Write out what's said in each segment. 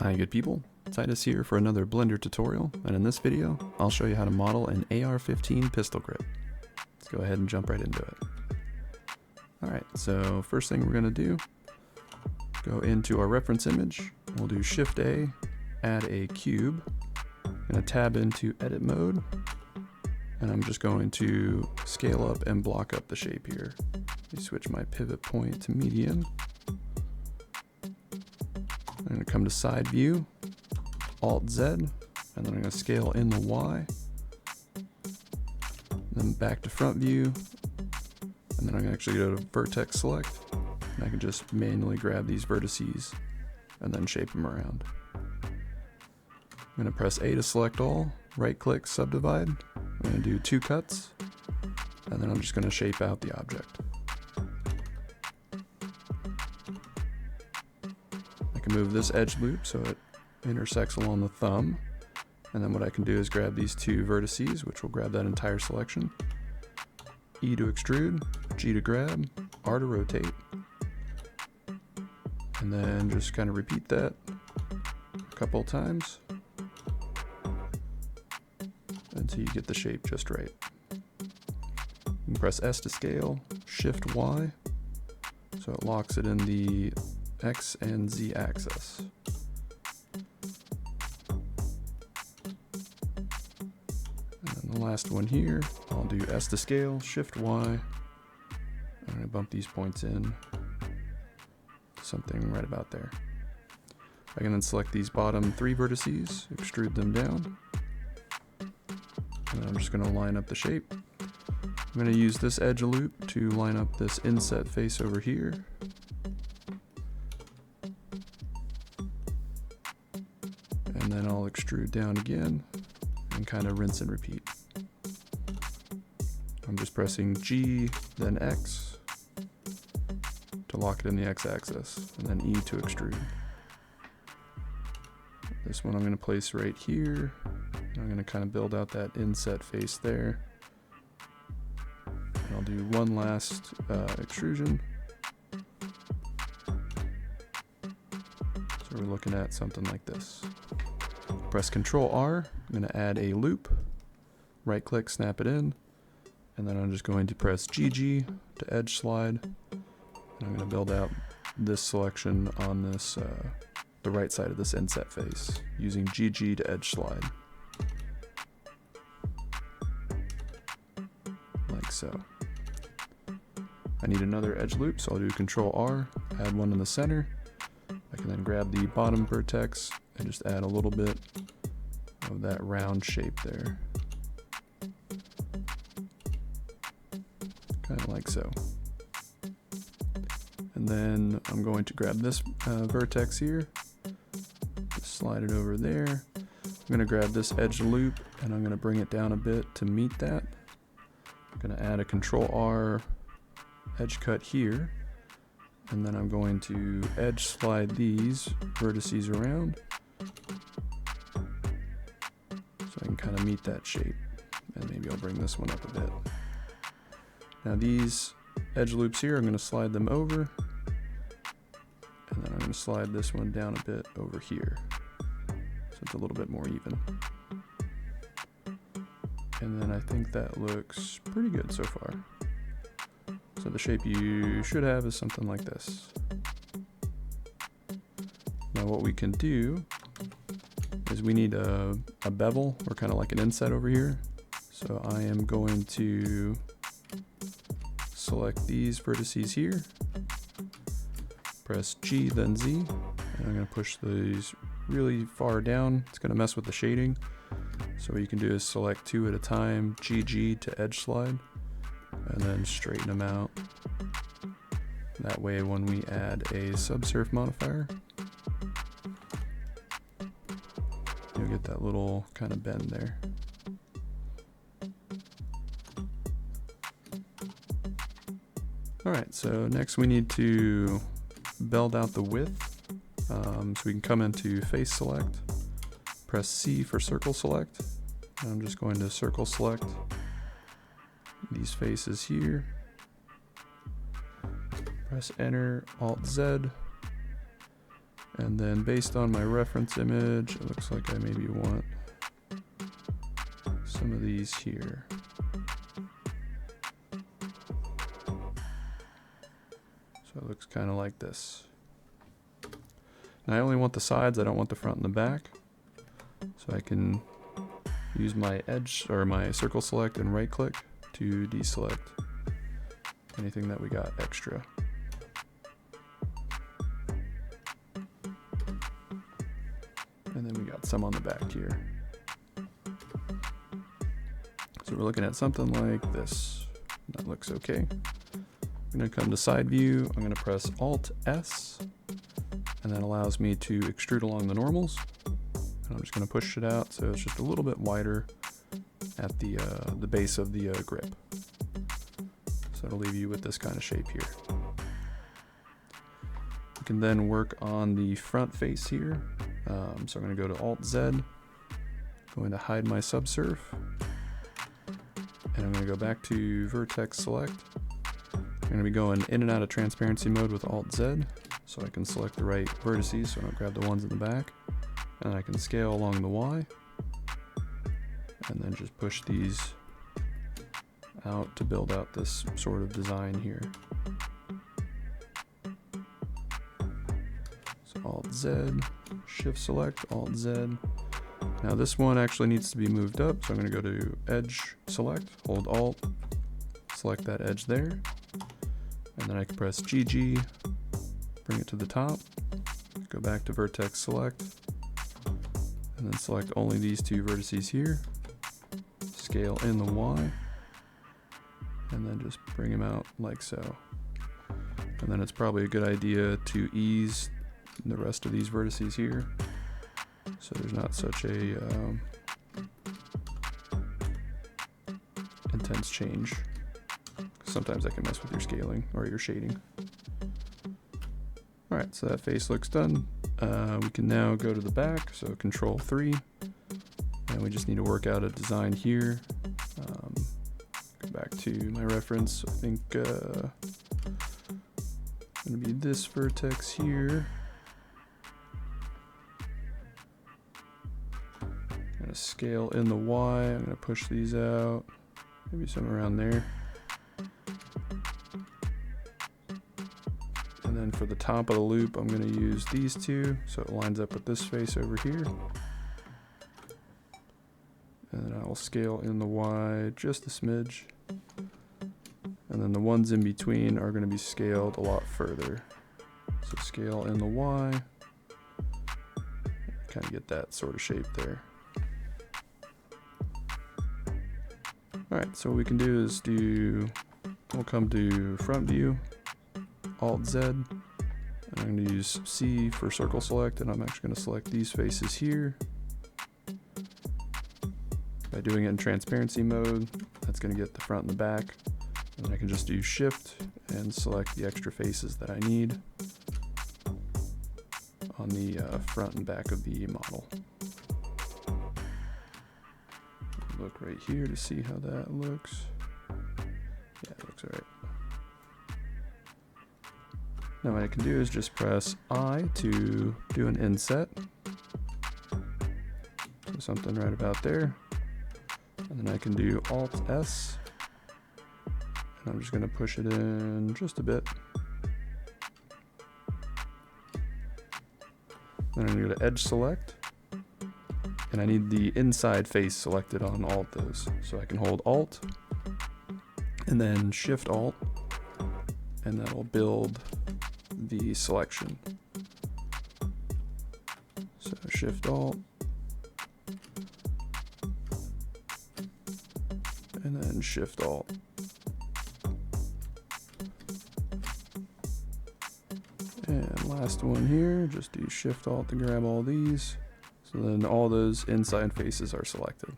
Hi good people, Titus here for another Blender tutorial, and in this video I'll show you how to model an AR15 pistol grip. Let's go ahead and jump right into it. Alright, so first thing we're going to do, go into our reference image, we'll do Shift A, add a cube, I'm going to tab into edit mode, and I'm just going to scale up and block up the shape here. Let me switch my pivot point to medium. I'm going to come to side view, Alt Z, and then I'm going to scale in the Y, then back to front view, and then I'm going to actually go to vertex select, and I can just manually grab these vertices and then shape them around. I'm going to press A to select all, right click, subdivide, I'm going to do 2 cuts, and then I'm just going to shape out the object. I can move this edge loop so it intersects along the thumb, and then what I can do is grab these 2 vertices, which will grab that entire selection. E to extrude, G to grab, R to rotate, and then just kind of repeat that a couple of times until you get the shape just right. You can press S to scale, Shift Y, so it locks it in the X and Z axis. And then the last one here, I'll do S to scale, Shift Y. I'm going to bump these points in to something right about there. I can then select these bottom 3 vertices, extrude them down, and I'm just going to line up the shape. I'm going to use this edge loop to line up this inset face over here. And then I'll extrude down again and kind of rinse and repeat. I'm just pressing G, then X to lock it in the X axis, and then E to extrude. This one I'm going to place right here. And I'm going to kind of build out that inset face there. And I'll do one last extrusion. So we're looking at something like this. Press Ctrl R, I'm going to add a loop, right click, snap it in, and then I'm just going to press GG to edge slide, and I'm going to build out this selection on this, the right side of this inset face, using GG to edge slide. Like so. I need another edge loop, so I'll do Ctrl R, add one in the center. I can then grab the bottom vertex and just add a little bit of that round shape there. Kind of like so. And then I'm going to grab this vertex here, just slide it over there. I'm going to grab this edge loop and I'm going to bring it down a bit to meet that. I'm going to add a Ctrl R edge cut here. And then I'm going to edge slide these vertices around so I can kind of meet that shape. And maybe I'll bring this one up a bit. Now these edge loops here, I'm going to slide them over. And then I'm going to slide this one down a bit over here, so it's a little bit more even. And then I think that looks pretty good so far. So the shape you should have is something like this. Now what we can do is we need a bevel, or kind of like an inset over here. So I am going to select these vertices here, press G then Z, and I'm going to push these really far down. It's going to mess with the shading. So what you can do is select 2 at a time, GG to edge slide, and then straighten them out. That way when we add a subsurf modifier, you'll get that little kind of bend there. Alright, so next we need to build out the width. So we can come into face select, press C for circle select, and I'm just going to circle select these faces here, press enter, Alt Z, And then based on my reference image, it looks like I maybe want some of these here. So it looks kind of like this. And I only want the sides, I don't want the front and the back. So I can use my edge or my circle select and right click to deselect anything that we got extra. And then we got some on the back here. So we're looking at something like this. That looks okay. I'm gonna come to side view, I'm gonna press Alt S, and that allows me to extrude along the normals. And I'm just gonna push it out so it's just a little bit wider at the base of the grip. So it'll leave you with this kind of shape here. You can then work on the front face here. So I'm going to go to Alt Z, going to hide my subsurf, and I'm going to go back to vertex select. I'm going to be going in and out of transparency mode with Alt Z, so I can select the right vertices so I don't grab the ones in the back, and I can scale along the Y, and then just push these out to build out this sort of design here. So Alt Z, Shift select, Alt Z. Now this one actually needs to be moved up, so I'm going to go to Edge select, hold Alt, select that edge there, and then I can press GG, bring it to the top, go back to vertex select, and then select only these two vertices here, scale in the Y, and then just bring them out like so. And then it's probably a good idea to ease the rest of these vertices here, so there's not such a intense change. Sometimes that can mess with your scaling or your shading. Alright, so that face looks done. We can now go to the back, so Control 3, and we just need to work out a design here. Go back to my reference, I think gonna be this vertex here. I'm gonna scale in the Y, I'm gonna push these out, maybe somewhere around there. And then for the top of the loop, I'm gonna use these two, so it lines up with this face over here. And then I'll scale in the Y just a smidge. And then the ones in between are gonna be scaled a lot further. So scale in the Y, kind of get that sort of shape there. Alright, so what we can do is we'll come to front view, Alt Z, and I'm going to use C for circle select, and I'm actually going to select these faces here. By doing it in transparency mode, that's going to get the front and the back, and then I can just do Shift and select the extra faces that I need on the front and back of the model. Look right here to see how that looks. Yeah, it looks alright. Now what I can do is just press I to do an inset. So something right about there. And then I can do Alt S. And I'm just going to push it in just a bit. Then I'm going to go to Edge Select. And I need the inside face selected on all of those. So I can hold Alt and then Shift Alt, and that'll build the selection. So Shift Alt, and then Shift Alt. And last one here, just do Shift Alt to grab all these. So then all those inside faces are selected.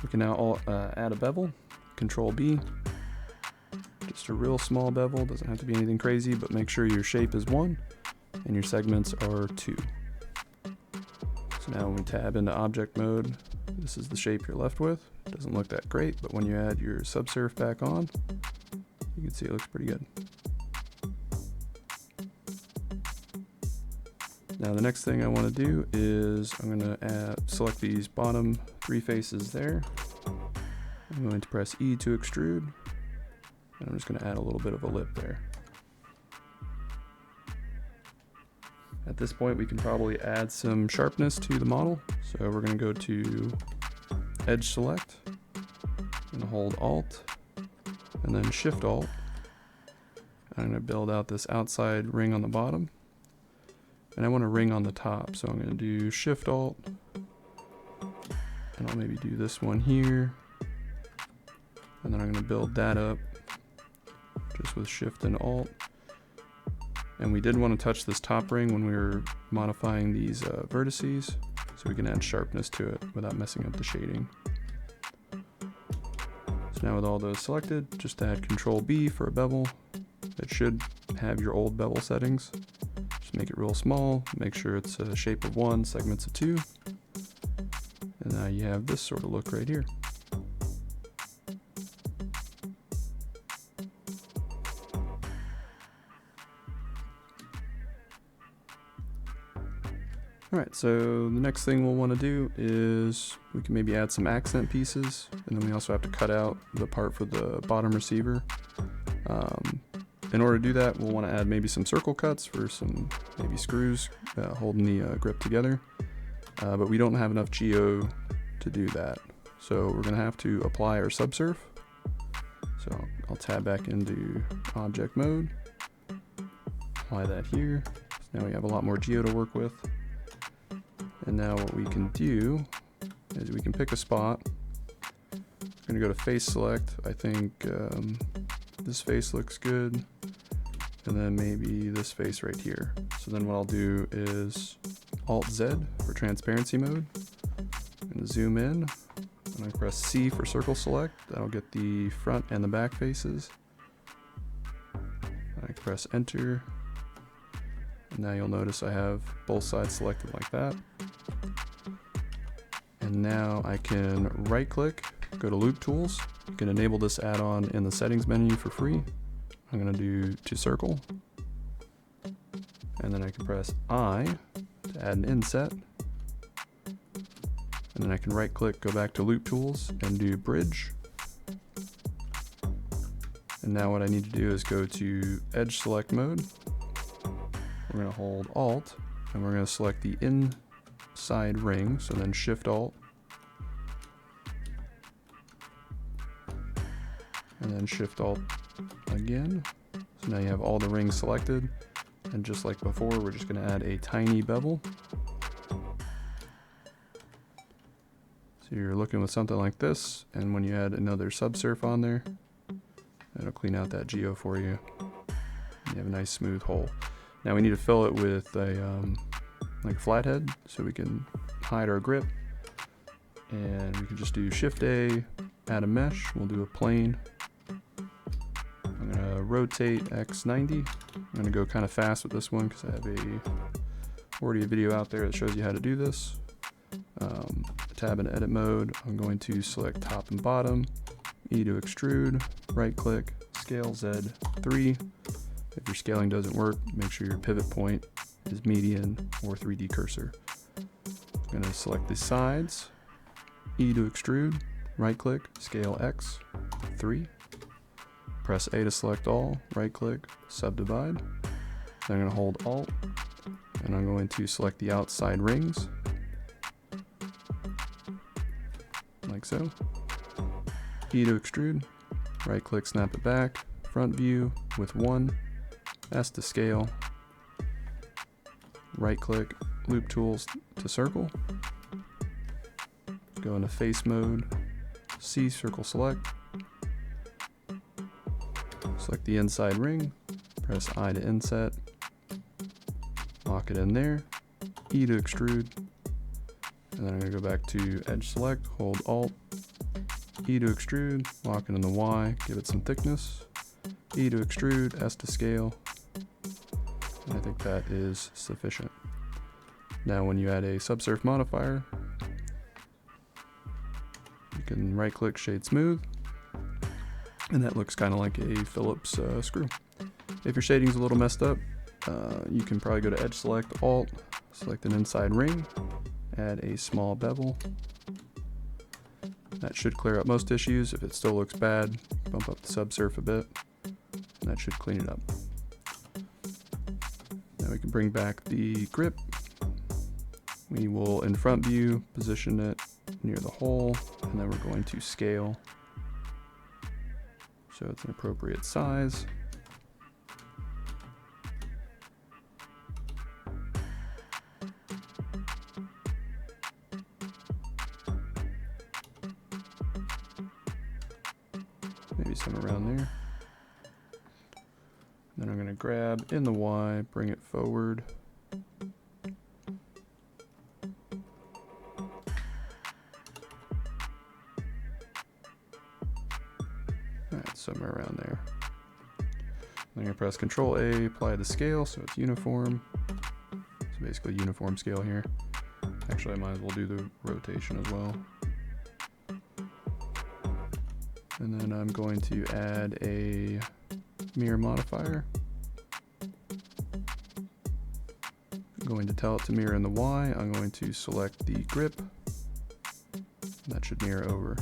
We can now add a bevel, Control B. Just a real small bevel, doesn't have to be anything crazy, but make sure your shape is 1 and your segments are 2. So now when we tab into object mode, this is the shape you're left with. Doesn't look that great, but when you add your subsurf back on, you can see it looks pretty good. Now the next thing I want to do is I'm going to select these bottom 3 faces there. I'm going to press E to extrude, and I'm just going to add a little bit of a lip there. At this point we can probably add some sharpness to the model, so we're going to go to Edge Select, and hold Alt, and then Shift Alt. I'm going to build out this outside ring on the bottom, and I want a ring on the top, so I'm going to do Shift Alt, and I'll maybe do this one here, and then I'm going to build that up just with Shift and Alt. And we did want to touch this top ring when we were modifying these vertices, so we can add sharpness to it without messing up the shading. So now with all those selected, just add Control B for a bevel. It should have your old bevel settings. Just make it real small, make sure it's a shape of 1, segments of 2. And now you have this sort of look right here. Alright, so the next thing we'll want to do is we can maybe add some accent pieces, and then we also have to cut out the part for the bottom receiver. In order to do that, we'll want to add maybe some circle cuts for some maybe screws holding the grip together, but we don't have enough geo to do that. So we're going to have to apply our subsurf. So I'll tab back into object mode, apply that here. So now we have a lot more geo to work with. And now what we can do is we can pick a spot. I'm going to go to face select. I think this face looks good. And then maybe this face right here. So then what I'll do is Alt Z for transparency mode. I'm going to zoom in. And I press C for circle select. That'll get the front and the back faces. I press enter. And now you'll notice I have both sides selected like that. And now I can right click, go to loop tools. You can enable this add-on in the settings menu for free. I'm going to do to circle. And then I can press I to add an inset. And then I can right click, go back to loop tools and do bridge. And now what I need to do is go to edge select mode. We're going to hold Alt, and we're going to select the inside ring, so then Shift Alt, and then Shift Alt again. So now you have all the rings selected, and just like before, we're just going to add a tiny bevel. So you're looking with something like this, and when you add another subsurf on there, it'll clean out that geo for you. You have a nice smooth hole. Now we need to fill it with a like a flathead, so we can hide our grip. And we can just do Shift A, add a mesh. We'll do a plane. I'm gonna rotate X90. I'm gonna go kind of fast with this one because I have already a video out there that shows you how to do this. Tab in edit mode. I'm going to select top and bottom. E to extrude. Right click. Scale Z3. If your scaling doesn't work, make sure your pivot point is median or 3D cursor. I'm going to select the sides, E to extrude, right click, scale X, 3. Press A to select all, right click, subdivide. Then I'm going to hold Alt, and I'm going to select the outside rings, like so. E to extrude, right click, snap it back, front view with 1. S to scale, right click, loop tools to circle, go into face mode, C circle select, select the inside ring, press I to inset, lock it in there, E to extrude, and then I'm going to go back to edge select, hold Alt, E to extrude, lock it in the Y, give it some thickness, E to extrude, S to scale. I think that is sufficient. Now when you add a subsurf modifier, you can right click shade smooth, and that looks kind of like a Phillips screw. If your shading's a little messed up, you can probably go to edge select, Alt, select an inside ring, add a small bevel. That should clear up most issues. If it still looks bad, bump up the subsurf a bit, and that should clean it up. Now we can bring back the grip. We will, in front view, position it near the hole, and then we're going to scale so it's an appropriate size. Maybe some around there. Then I'm going to grab in the Y, bring it forward. Alright, somewhere around there. I'm going to press Control A, apply the scale so it's uniform. So basically uniform scale here. Actually, I might as well do the rotation as well. And then I'm going to add a mirror modifier. I'm going to tell it to mirror in the Y. I'm going to select the grip. That should mirror over.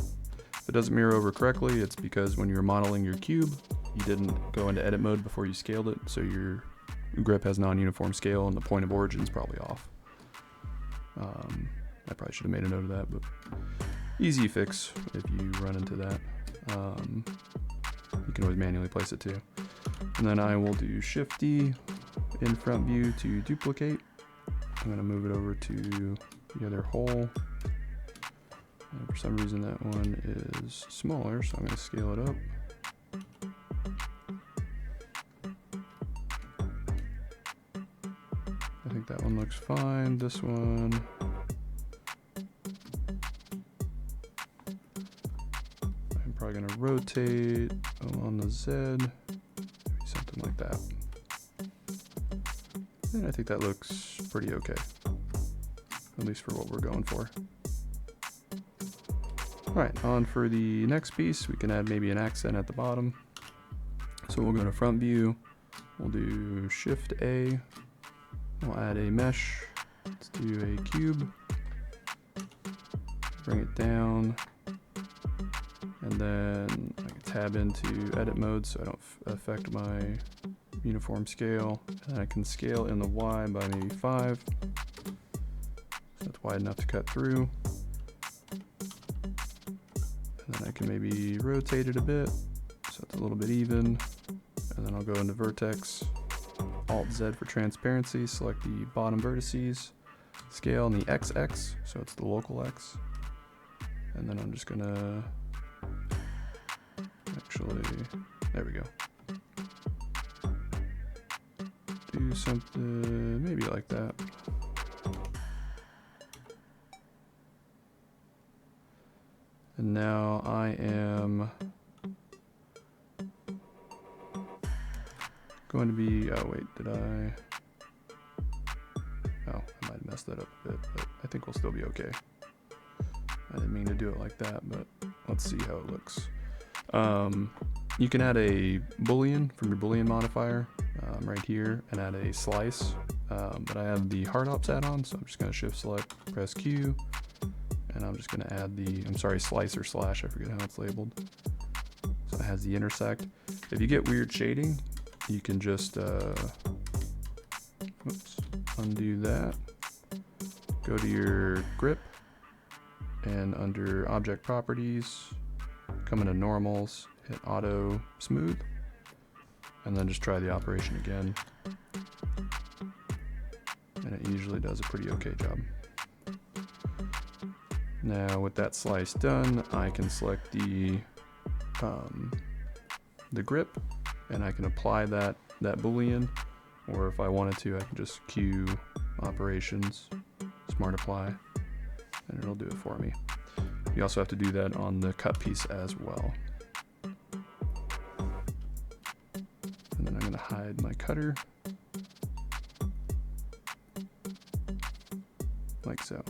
If it doesn't mirror over correctly, it's because when you're modeling your cube, you didn't go into edit mode before you scaled it, so your grip has non-uniform scale and the point of origin is probably off. I probably should have made a note of that, but easy fix if you run into that. You can always manually place it too. And then I will do Shift D in front view to duplicate. I'm going to move it over to the other hole. And for some reason that one is smaller, so I'm going to scale it up. I think that one looks fine. This one, I'm probably going to rotate along the Z, maybe something like that. And I think that looks pretty okay, at least for what we're going for. Alright, on for the next piece. We can add maybe an accent at the bottom. So we'll go to front view, we'll do Shift A, we'll add a mesh, let's do a cube, bring it down, and then I can tab into edit mode so I don't affect my uniform scale. And I can scale in the Y by maybe 5, so that's wide enough to cut through. And then I can maybe rotate it a bit so it's a little bit even. And then I'll go into vertex, Alt Z for transparency, select the bottom vertices, scale in the XX, so it's the local X. And then I'm just gonna actually, there we go. Do something maybe like that. And now I am going to be, oh wait, did I? Oh, I might have messed that up a bit, but I think we'll still be okay. I didn't mean to do it like that, but let's see how it looks. You can add a boolean from your boolean modifier right here and add a slice, but I have the hard ops add-on, so I'm just going to shift select, press Q, and I'm just going to add the, I'm sorry, slice or slash, I forget how it's labeled. So it has the intersect. If you get weird shading, you can just undo that, go to your grip, and under object properties, come into normals, hit auto smooth, and then just try the operation again. And it usually does a pretty okay job. Now with that slice done, I can select the grip, and I can apply that boolean, or if I wanted to, I can just Q operations, smart apply, and it'll do it for me. You also have to do that on the cut piece as well. And then I'm going to hide my cutter, like so.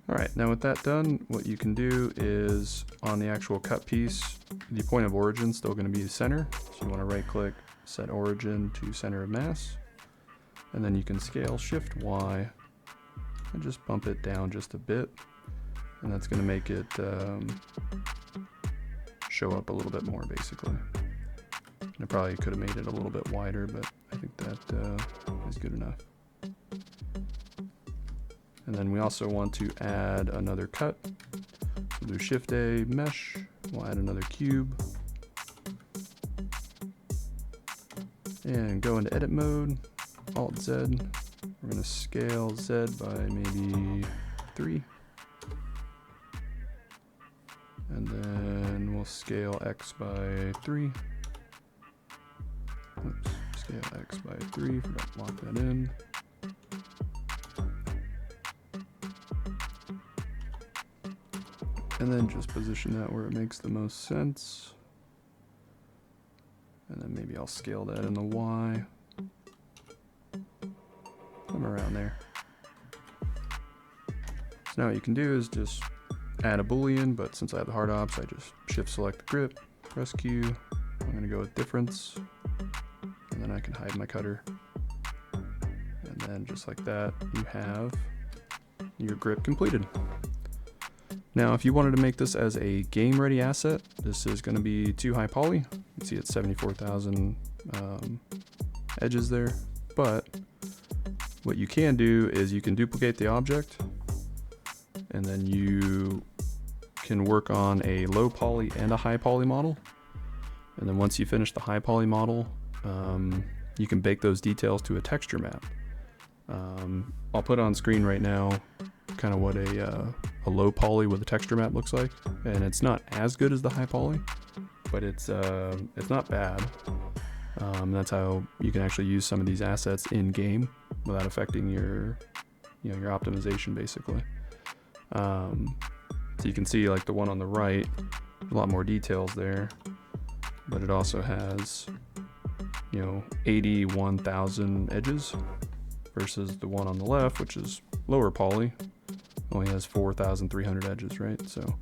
Alright, now with that done, what you can do is on the actual cut piece, the point of origin is still going to be the center. So you want to right click, set origin to center of mass. And then you can scale Shift Y and just bump it down just a bit. And that's going to make it show up a little bit more, basically. And I probably could have made it a little bit wider, but I think that is good enough. And then we also want to add another cut. We'll do Shift A, Mesh. We'll add another cube. And go into edit mode, Alt Z. We're going to scale Z by maybe 3. And then we'll scale X by 3. Oops, scale X by 3, forgot to lock that in. And then just position that where it makes the most sense. And then maybe I'll scale that in the Y. Somewhere around there. So now what you can do is just add a boolean, but since I have the hard ops, I just shift select the grip, press Q. I'm gonna go with difference. And then I can hide my cutter. And then just like that, you have your grip completed. Now, if you wanted to make this as a game-ready asset, this is going to be too high poly. You can see it's 74,000 edges there. But what you can do is you can duplicate the object, and then you can work on a low poly and a high poly model. And then once you finish the high poly model, you can bake those details to a texture map. I'll put on screen right now kind of what a low poly with a texture map looks like, and it's not as good as the high poly, but it's not bad. That's how you can actually use some of these assets in game without affecting your your optimization, basically. So you can see like the one on the right, a lot more details there, but it also has 81,000 edges versus the one on the left, which is lower poly, only has 4,300 edges, right? So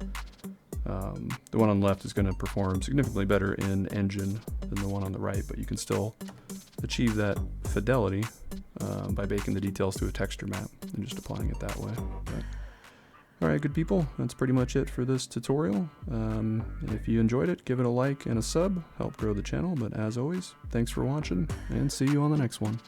the one on the left is going to perform significantly better in engine than the one on the right, but you can still achieve that fidelity by baking the details to a texture map and just applying it that way. But, all right, good people, that's pretty much it for this tutorial. If you enjoyed it, give it a like and a sub, help grow the channel. But as always, thanks for watching, and see you on the next one.